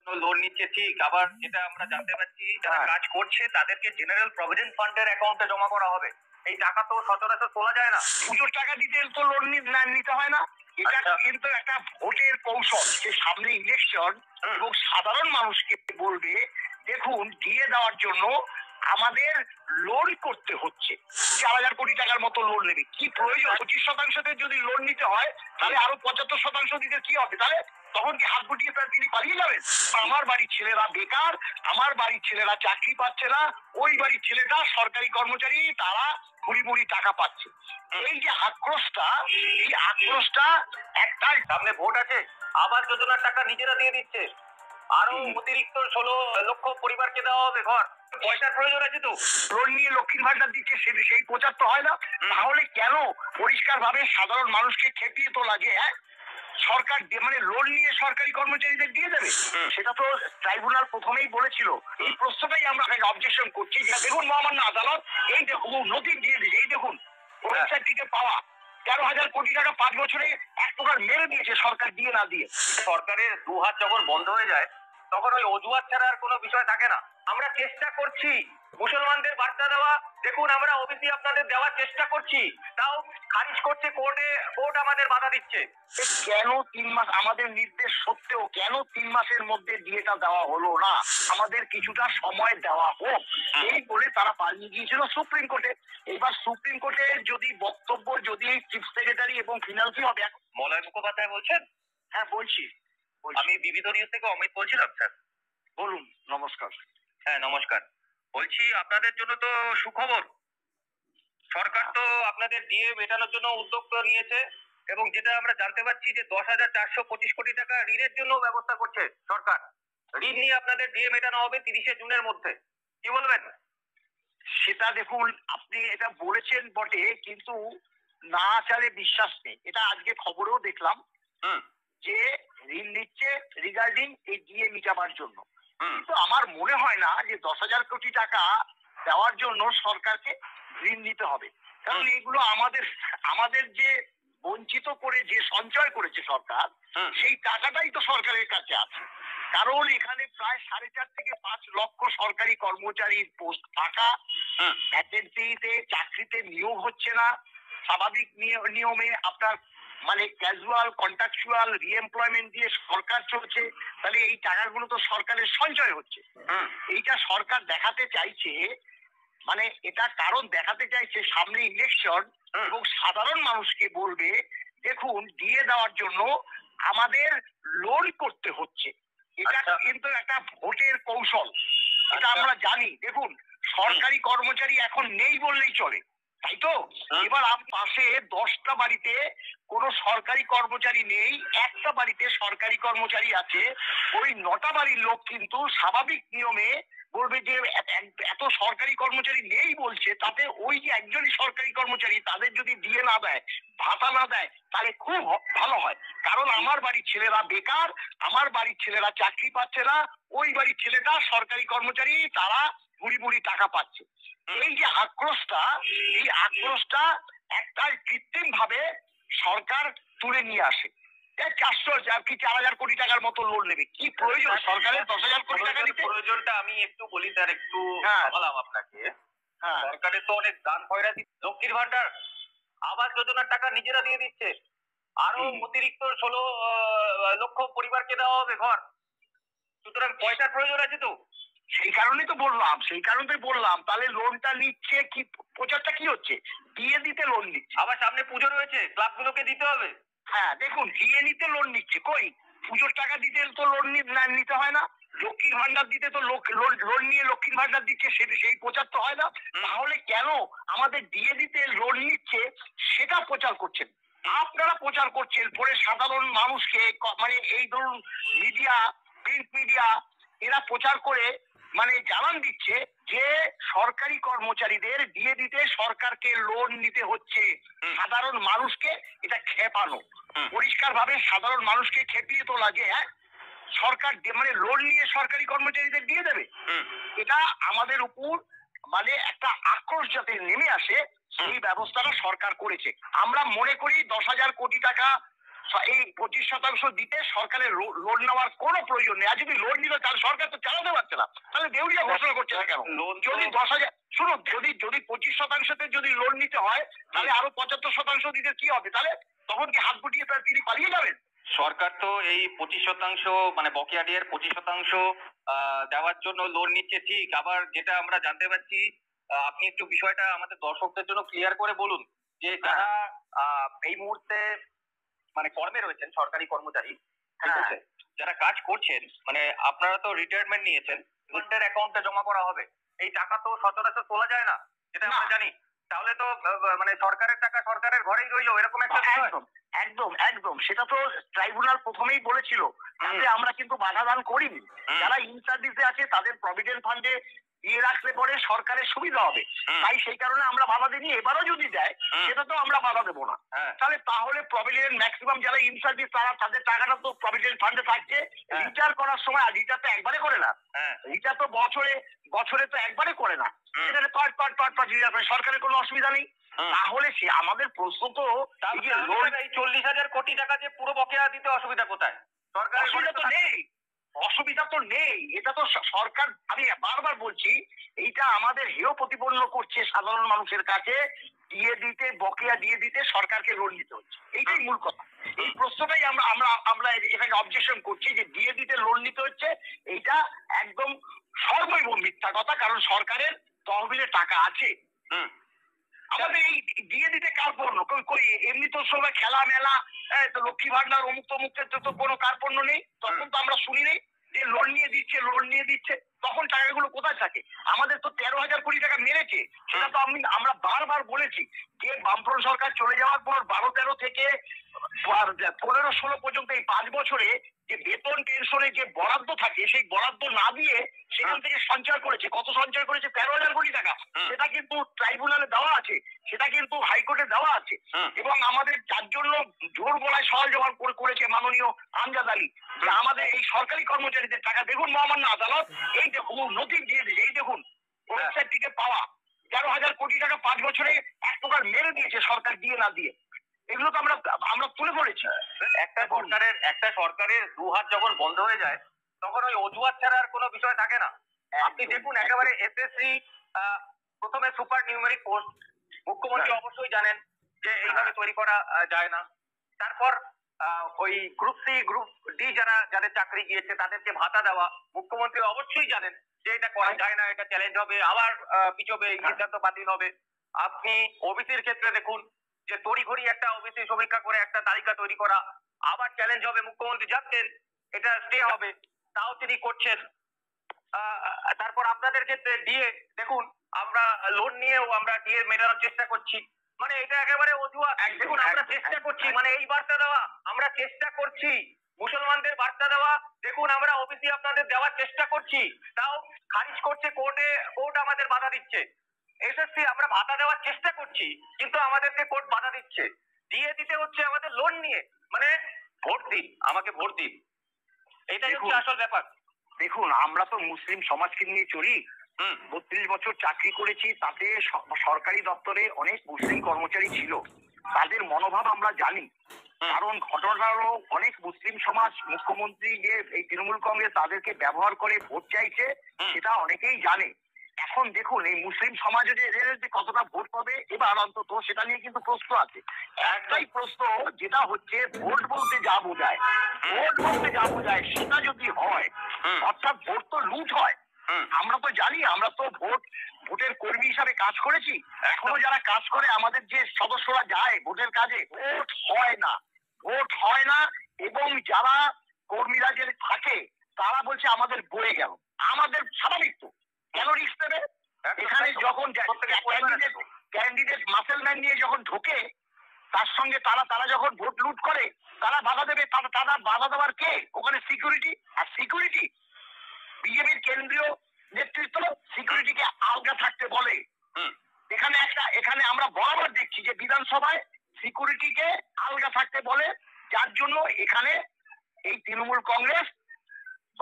Loan নিচ্ছে ঠিক, আবার যেটা আমরা জানতে পাচ্ছি যারা কাজ করছে তাদেরকে জেনারেল প্রভিডেন্ট ফান্ডের অ্যাকাউন্টে জমা করা হবে। এই টাকা তো সচরাচর তোলা যায় না। পুজোর টাকা দিতে তো লোন নিতে হয় না। এটা কিন্তু একটা ভোটের কৌশল, যে সামনে ইলেকশন এবং সাধারণ মানুষকে বলবে দেখুন দিয়ে দেওয়ার জন্য আমাদের লোন করতে হচ্ছে। 4,000 কোটি টাকার মতো লোন নেবে, কি প্রয়োজন? 25% যদি লোন নিতে হয় তাহলে আরো 75% দিতে কি হবে? তাহলে তখন কি হাত গুটিয়ে তিনি পালিয়ে যাবেন? আমার বাড়ির ছেলেরা বেকার, আমার বাড়ির ছেলেরা চাকরি পাচ্ছে না, ওই বাড়ির ছেলেটা সরকারি কর্মচারী, তারা ভুড়ি ভুড়ি টাকা পাচ্ছে। এই যে আক্রোশটা, এই আক্রোশটা একটাই, সামনে ভোট আছে, আবাস যোজনার টাকা নিজেরা দিয়ে দিচ্ছে, আরো অতিরিক্ত 16 লক্ষ পরিবারকে দেওয়া হবে ঘর। পয়সার প্রয়োজন আছে তো। লোন নিয়ে লক্ষ্মীর ভান্ডার দিচ্ছে, সেই প্রচার তো হয় না। তাহলে কেন পরিষ্কার ভাবে সাধারণ মানুষকে খেপিয়ে তো লাগে? হ্যাঁ, সরকার মানে লোন নিয়ে সরকারি কর্মচারীদের দিয়ে দেবে, সেটা তো ট্রাইব্যুনাল প্রথমেই বলেছিল। এই প্রশ্নটাই আমরা অবজেকশন করছি যে দেখুন মহামান্য আদালত, এই দেখুন নথি দিয়ে দিয়েছে, এই দেখুন ওয়েবসাইটটিতে পাওয়া 13,000 কোটি টাকা 5 বছরে এক প্রকার মেরে দিয়েছে সরকার দিয়ে না দিয়ে। সরকারের দুহাত যখন বন্ধ হয়ে যায় তখন ওই অজুহাত ছাড়া আর কোনো বিষয় থাকে না। আমরা চেষ্টা করছি মুসলমানদের বার্তা দেওয়া, দেখুন আমরা ওবিসি আপনাদের দেওয়ার চেষ্টা করছি, তাও খারিজ করছে কোর্টে, কোর্ট আমাদের বাধা দিচ্ছে। কেন 3 মাস আমাদের নির্দেশ সত্ত্বেও কেন 3 মাসের মধ্যে বিয়েটা দেওয়া হলো না? আমাদের কিছুটা সময় দেওয়া হোক, এই বলে তারা পালিয়ে গিয়েছিল সুপ্রিম কোর্টে। এবার সুপ্রিম কোর্টের যদি বক্তব্য, যদি চিফ সেক্রেটারি এবং ফিনান্সি হবে। মলয় মুখোপাধ্যায় বলছেন? হ্যাঁ বলছি। আমি বিবিধ নিউজ থেকে অমিত বলছিলাম স্যার। বলুন। নমস্কার। হ্যাঁ নমস্কার। বলছি আপনাদের জন্য তো সুখবর, সরকার তো আপনাদের ডিএ মেটানোর জন্য উদ্যোগ নিয়েছে, এবং যেটা আমরা জানতে পারছি যে 10,425 কোটি টাকা ঋণের জন্য ব্যবস্থা করছে সরকার। ঋণ নিয়ে আপনাদের ডিএ মেটানো হবে 30শে জুনের মধ্যে, কি বলবেন? সেটা দেখুন, আপনি এটা বলেছেন বটে, কিন্তু না আচারে বিশ্বাস নেই। এটা আজকে খবরেও দেখলাম যে ঋণ নিচ্ছে রিগার্ডিং এই ডিএ মিটাবার জন্য। কিন্তু আমার মনে হয় না যে 10,000 কোটি টাকা দেওয়ার জন্য সরকারকে ঋণ নিতে হবে, কারণ এগুলো আমাদের যে বঞ্চিত করে যে সঞ্চয় করেছে সরকার, সেই টাকাটাই তো সরকারের কাছে আছে। কারণ এখানে প্রায় 4.5 থেকে 5 লক্ষ সরকারি কর্মচারীর পোস্ট ফাঁকা, ভ্যাকেন্সিতে চাকরিতে নিয়োগ হচ্ছে না, স্বাভাবিক নিয়মে আপনার মানে ক্যাজুয়াল কন্ট্রাকচুয়াল রিএমপ্লয়মেন্ট দিয়ে সরকার চলছে। তাহলে এই টাকাগুলো তো সরকারের সঞ্চয় হচ্ছে। এইটা সরকার দেখাতে চাইছে, মানে এটা কারণ দেখাতে চাইছে সামনে ইলেকশন এবং সাধারণ মানুষকে বলবে দেখুন দিয়ে দেওয়ার জন্য আমাদের লোন করতে হচ্ছে। এটা কিন্তু একটা ভোটের কৌশল, এটা আমরা জানি। দেখুন সরকারি কর্মচারী এখন নেই বললেই চলে, তাই তো? এবার পাশে 10টা বাড়িতে কোনো সরকারি কর্মচারী নেই, একটা বাড়িতে সরকারি কর্মচারী আছে। ওই 9টা বাড়ির লোক কিন্তু স্বাভাবিক নিয়মে বলবে যে এত সরকারি কর্মচারী নেই বলছে, তাতে ওই যে একজনই সরকারি কর্মচারী, তাদের যদি দিয়ে না দেয়, ভাতা না দেয়, তাহলে খুব ভালো হয়। কারণ আমার বাড়ির ছেলেরা বেকার, আমার বাড়ির ছেলেরা চাকরি পাচ্ছে না, ওই বাড়ির ছেলেটা সরকারি কর্মচারী, তারা বুড়ি বুড়ি টাকা পাচ্ছে। এই যে আক্রোশটা, এই আক্রোশটা একটা কৃত্রিম ভাবে সরকার তুলে নিয়ে আসে। 4,000 কোটি টাকার মতো লোন নেবে, কি প্রয়োজন সরকারের 10,000 কোটি টাকা দিতে? প্রয়োজনটা আমি একটু বলি স্যার, একটু বললাম আপনাকে। সরকারের তো অনেক দান খয়রাতি, লক্ষ্মীর ভান্ডার, আবাস যোজনার টাকা নিজেরা দিয়ে দিচ্ছে, আরো অতিরিক্ত 16 লক্ষ পরিবারকে দেওয়া হবে ঘর। সুতরাং পয়সার প্রয়োজন আছে তো। সেই কারণেই তো বললাম, তাহলে লোনটা নিচ্ছে কি, প্রচারটা কি হচ্ছে? দিয়ে দিতে লোন নিচ্ছে। আবার সামনে পুজো রয়েছে, ক্লাবগুলোকে দিতে হবে। হ্যাঁ দেখুন, দিয়ে নিতে লোন নিচ্ছে, কই পুজোর টাকা দিতে তো লোন নিতে হয় না, লক্ষ্মীর ভান্ডার দিতে তো লোন নিয়ে লক্ষ্মীর ভান্ডার দিচ্ছে, সেই প্রচার তো হয় না। তাহলে কেন আমাদের দিয়ে দিতে লোন নিচ্ছে সেটা প্রচার করছেন? আপনারা প্রচার করছেন, পরে সাধারণ মানুষকে মানে এই ধরুন মিডিয়া, প্রিন্ট মিডিয়া, এরা প্রচার করে মানে জানান দিচ্ছে যে সরকারি কর্মচারীদের দিয়ে দিতে সরকারকে লোন নিতে হচ্ছে। সাধারণ মানুষকে এটা খেপানো, পরিষ্কার ভাবে সাধারণ মানুষকে খেপিয়ে তো লাগে। হ্যাঁ, সরকার মানে লোন নিয়ে সরকারি কর্মচারীদের দিয়ে দেবে, এটা আমাদের উপর মানে একটা আক্রোশ যাতে নেমে আসে সেই ব্যবস্থাটা সরকার করেছে। আমরা মনে করি 10,000 কোটি টাকা এই 25% দিতে সরকারের লোন নেওয়ার কোনো প্রয়োজন নেই। আর যদি লোন নিল তাহলে সরকার তো চালাতে পারছে না, তাহলে দেউলিয়া ঘোষণা করছে না কেন? যদি 10,000 শুনুন, যদি 25%তে যদি লোন নিতে হয় তাহলে আরো 75% দিতে কি হবে? তাহলে তখন কি হাত গুটিয়ে তার তিনি পালিয়ে যাবেন? সরকার তো এই 25% মানে বকেয়া ডিএর 25% দেওয়ার জন্য লোন নিচ্ছে ঠিক, আবার যেটা আমরা জানতে পারছি, আপনি একটু বিষয়টা আমাদের দর্শকদের জন্য ক্লিয়ার করে বলুন যে যারা এই মুহূর্তে মানে কর্মে রয়েছেন, সরকারি কর্মচারী, ঠিক আছে, যারা কাজ করছেন, মানে আপনারা তো রিটায়ারমেন্ট নিয়েছেন, ফান্ডের অ্যাকাউন্টে জমা করা হবে, এই টাকা তো সচরাচর তোলা যায় না, যেটা আমরা জানি। তাহলে তো মানে সরকারের টাকা সরকারের ঘরেই রইলো, এরকম একটা বিষয়। একদম একদম, সেটা তো ট্রাইব্যুনাল প্রথমেই বলেছিল, তাতে আমরা কিন্তু বাধা দান করিনি। যারা ইন সার্ভিসে আছে তাদের প্রভিডেন্ট ফান্ডে দিয়ে রাখলে পরে সরকারের সুবিধা হবে, তাই সেই কারণে আমরা বাধা দিইনি। এবারও যদি দেয় সেটা তো আমরা বাধা দেবো না। তাহলে প্রভিডেন্ট ম্যাক্সিমাম যারা ইন সার্ভিস তাদের টাকাটা তো প্রভিডেন্ট ফান্ডে থাকছে। রিটায়ার করার সময়, আর রিটায়ার তো একবারে করে না, রিটায়ার তো বছরে তো একবারে করে না, এখানে সরকারের কোনো অসুবিধা নেই। তাহলে সে আমাদের প্রশ্ন তো এই 40,000 কোটি টাকা যে পুরো বকেয়া দিতে অসুবিধা কোথায়? সরকার অসুবিধা তো নেই, অসুবিধা তো নেই। এটা তো সরকার, আমি বারবার বলছি, এইটা আমাদের হেয় প্রতিপন্ন করছে সাধারণ মানুষের কাছে। বকেয়া দিয়ে দিতে সরকারকে লোন দিতে হচ্ছে, এইটাই মূল কথা। এই প্রশ্নটাই আমরা এখানে অবজেকশন করছি যে দিয়ে দিতে লোন নিতে হচ্ছে। এইটা একদম সর্বৈব মিথ্যা কথা, কারণ সরকারের তহবিলে টাকা আছে। আমাদের এই দিয়ে দিতে কার্পণ্য কই? এমনি তো সময় খেলা মেলা, লক্ষ্মী ভান্ডার অমুক তমুকের তো কোনো কার্পণ্য নেই, তখন তো আমরা শুনি নেই যে লোন নিয়ে দিচ্ছে। তখন টাকাগুলো কোথায় থাকে? আমাদের তো 13,000 কোটি টাকা মেরেছে, সেটা তো আমরা বারবার বলেছি যে বামফ্রন্ট সরকার চলে যাওয়ার পর 12-13 থেকে 15-16 পর্যন্ত এই 5 বছরে যে বেতন পেনশনে যে বরাদ্দ থাকে, সেই বরাদ্দ না দিয়ে সেখান থেকে সঞ্চয় করেছে। কত সঞ্চয় করেছে? 13,000 কোটি টাকা। সেটা কিন্তু ট্রাইব্যুনালে দেওয়া আছে, সেটা কিন্তু হাইকোর্টে দেওয়া আছে। এবং আমাদের যার জন্য জোর গলায় সওয়াল জবাব করেছে মাননীয় আমজাদ আলী, যে আমাদের এই সরকারি কর্মচারীদের টাকা দেখুন, মহামান্য আদালত এই দেখুন নোটিশ দিয়ে দিয়েছে, এই দেখুন ওয়েবসাইট থেকে পাওয়া 13,000 কোটি টাকা 5 বছরে এক প্রকার মেরে দিয়েছে সরকার দিয়ে না দিয়ে। এগুলো তো আমরা তুলে ধরেছি। একটা সরকারের দুহাত যখন বন্ধ হয়ে যায় তখন ওই অজুহাত ছাড়া আর কোনো বিষয় থাকে না। আপনি দেখুন, একেবারে এসএসসি প্রথমে সুপার নিউমেরিক পোস্ট, মুখ্যমন্ত্রী অবশ্যই জানেন যে এইভাবে তৈরি করা যায় না। তারপর ওই গ্রুপ সি গ্রুপ ডি যাদের চাকরি গিয়েছে তাদেরকে ভাতা দেওয়া, মুখ্যমন্ত্রী অবশ্যই জানেন যে এটা করা যায় না, এটা চ্যালেঞ্জ হবে, আবার পিছবে, এই সিদ্ধান্ত বাতিল হবে। আপনি ওবিসির ক্ষেত্রে দেখুন যে তড়িঘড়ি একটা ওবিসি সমীক্ষা করে একটা তালিকা তৈরি করা, আবার চ্যালেঞ্জ হবে, মুখ্যমন্ত্রী জানতেন এটা স্টে হবে, তাও তিনি করছেন। তারপর আপনাদের ক্ষেত্রে ডিএ দেখুন, আমরা লোন নিয়েও আমরা ডিএ মেটানোর চেষ্টা করছি, মানে এটা একেবারে অজুহাত। দেখুন, আমরা চেষ্টা করছি, মানে এই বার্তা দেওয়া, আমরা চেষ্টা করছি মুসলমানদের বার্তা দেওয়া, দেখুন আমরা ওবিসি আপনাদের দেওয়ার চেষ্টা করছি, তাও খারিজ করছে কোর্ট আমাদের বাধা দিচ্ছে। এসএসসি আমরা ভাতা দেওয়ার চেষ্টা করছি, কিন্তু আমাদেরকে কোর্ট বাধা দিচ্ছে। ডিএ দিতে হচ্ছে আমাদের লোন নিয়ে, মানে ভোট দিন, আমাকে ভোট দিন, এটাই হচ্ছে আসল ব্যাপার। দেখুন, আমরা তো মুসলিম সমাজকে নিয়ে চলি। 32 বছর চাকরি করেছি, তাতে সরকারি দপ্তরে অনেক মুসলিম কর্মচারী ছিল, তাদের মনোভাব আমরা জানি। কারণ ঘটনাটা হলো, অনেক মুসলিম সমাজ মুখ্যমন্ত্রী যে এই তৃণমূল কংগ্রেস তাদেরকে ব্যবহার করে ভোট চাইছে, সেটা অনেকেই জানে। এখন দেখুন, এই মুসলিম সমাজে যে কতটা ভোট পাবে এবার অন্তত, সেটা নিয়ে কিন্তু প্রশ্ন আছে। একটাই প্রশ্ন, যেটা হচ্ছে ভোট বলতে যা বোঝায়, সেটা যদি হয়, অর্থাৎ ভোট তো লুট হয়। আমরা তো জানি, আমরা তো ভোটের কর্মী হিসাবে কাজ করেছি, এখনো যারা কাজ করে, আমাদের যে সদস্যরা যায় ভোটের কাজে, ভোট হয় না। এবং যারা কর্মীরা যে থাকে তারা বলছে আমাদের বয়ে গেল। আমাদের স্বাভাবিক তো, কেন রিস্ক নেবে? এখানে যখন ক্যান্ডিডেট মাসেলম্যান নিয়ে যখন ঢোকে, তার সঙ্গে তারা যখন ভোট লুট করে, তারা বাধা দেবে। তারা বাধা দেওয়ার কে? ওখানে সিকিউরিটি। আর সিকিউরিটি, বিজেপির কেন্দ্রীয় নেতৃত্ব সিকিউরিটিকে আলগা থাকতে বলে। এখানে আমরা বরাবর দেখছি যে বিধানসভায় সিকিউরিটিকে আলগা থাকতে বলে, যার জন্য এখানে এই তৃণমূল কংগ্রেস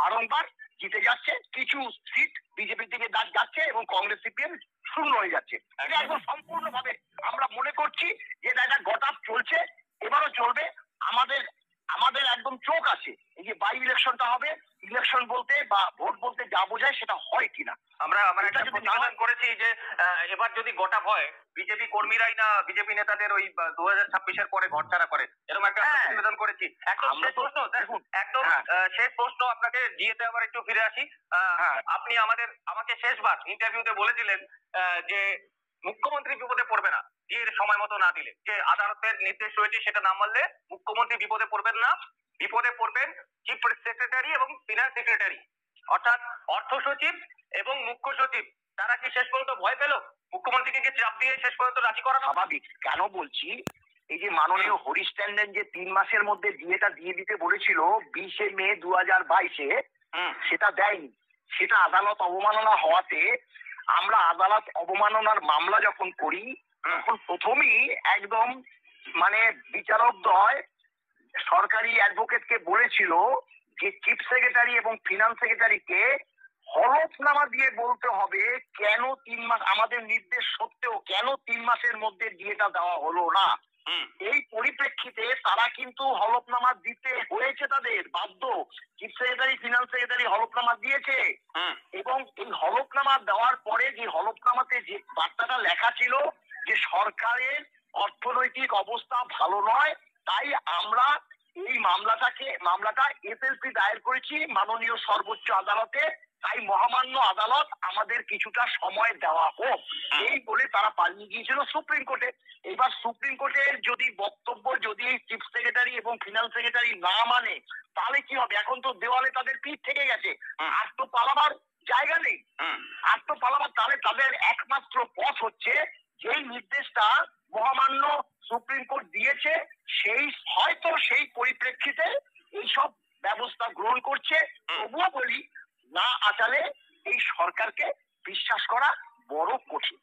বারংবার জিতে যাচ্ছে। কিছু সিট বিজেপির দিকে যাচ্ছে এবং কংগ্রেস সিপিএম শূন্য হয়ে যাচ্ছে। এটা একদম সম্পূর্ণভাবে আমরা মনে করছি যে এটা গট আপ চলছে, এবারও চলবে। আমাদের আমাদের একদম চোখ আছে এই যে বাই ইলেকশনটা হবে, ইলেকশন বলতে বা ভোট বলতে যা বোঝায় সেটা হয় কিনা। আমরা একটা যদি না প্রতিবেদন হয়, করেছি যে এবার যদি গোটা হয় বিজেপি কর্মীরাই না বিজেপি নেতাদের ওই 2026-এর পরে ঘরছাড়া করে, এরকম একটা আমরা হ্যাঁ, প্রতিবেদন করেছি। একদম আমরা শেষ তো প্রশ্ন দেখুন, একদম হ্যাঁ, শেষ প্রশ্ন আপনাকে জিয়েতে আবার একটু ফিরে আসি। হ্যাঁ, আপনি আমাকে শেষবার ইন্টারভিউতে বলেছিলেন যে মুখ্যমন্ত্রী বিপদে পড়বে না জিয়ের সময় মতো না দিলে, যে আদালতের নির্দেশ রয়েছে সেটা না মানলে মুখ্যমন্ত্রী বিপদে পড়বেন না, বিপদে পড়বেন চিফ সেক্রেটারি এবং ফিনান্স সেক্রেটারি, অর্থাৎ অর্থ সচিব এবং মুখ্য সচিব। তারা কি শেষ পর্যন্ত ভয় পেল মুখ্যমন্ত্রীকে কি চাপ দিয়ে শেষ পর্যন্ত রাজি করানো? স্বাভাবিক। কেন বলছি, এই যে মাননীয় হরিশ ট্যান্ডন যে 3 মাসের মধ্যে ডিএটা দিয়ে দিতে বলেছিল 20 মে 2022-এ, সেটা দেয়নি। সেটা আদালত অবমাননা হওয়াতে আমরা আদালত অবমাননার মামলা যখন করি তখন প্রথমেই একদম মানে বিচারকদ্বয় সরকারি অ্যাডভোকেটকে বলেছিল যে চিফ সেক্রেটারি এবং ফিনান্স সেক্রেটারিকে হলফনামা দিয়ে বলতে হবে কেন 3 মাস, আমাদের নির্দেশ সত্ত্বেও কেন 3 মাসের মধ্যে ডিএটা দেওয়া হলো না। এই পরিপ্রেক্ষিতে তারা কিন্তু হলফনামা দিতে হয়েছে, তাদের বাধ্য। চিফ সেক্রেটারি ফিনান্স সেক্রেটারি হলফনামা দিয়েছে এবং এই হলফনামা দেওয়ার পরে যে হলফনামাতে যে বার্তাটা লেখা ছিল যে সরকারের অর্থনৈতিক অবস্থা ভালো নয়, তাই আমরা এই মামলাটা এসএলপি দায়ের করেছি মাননীয় সর্বোচ্চ আদালতে, তাই মহামান্য আদালত আমাদের কিছুটা সময় দেওয়া হোক, এই বলে তারা পালিয়ে গিয়েছিল সুপ্রিম কোর্টে। এবার সুপ্রিম কোর্টের যদি বক্তব্য যদি চিফ সেক্রেটারি এবং ফিনান্স সেক্রেটারি না মানে তাহলে কি হবে? এখন তো দেওয়ালে তাদের পিঠ থেকে গেছে, আর তো পালাবার জায়গা নেই, আর তো পালাবার। তাহলে তাদের একমাত্র পথ হচ্ছে যেই নির্দেশটা মহামান্য সুপ্রিম কোর্ট দিয়েছে সেই পরিপ্রেক্ষিতে এইসব ব্যবস্থা গ্রহণ করছে। তবুও বলি, না আচালে এই সরকারকে বিশ্বাস করা বড় কঠিন।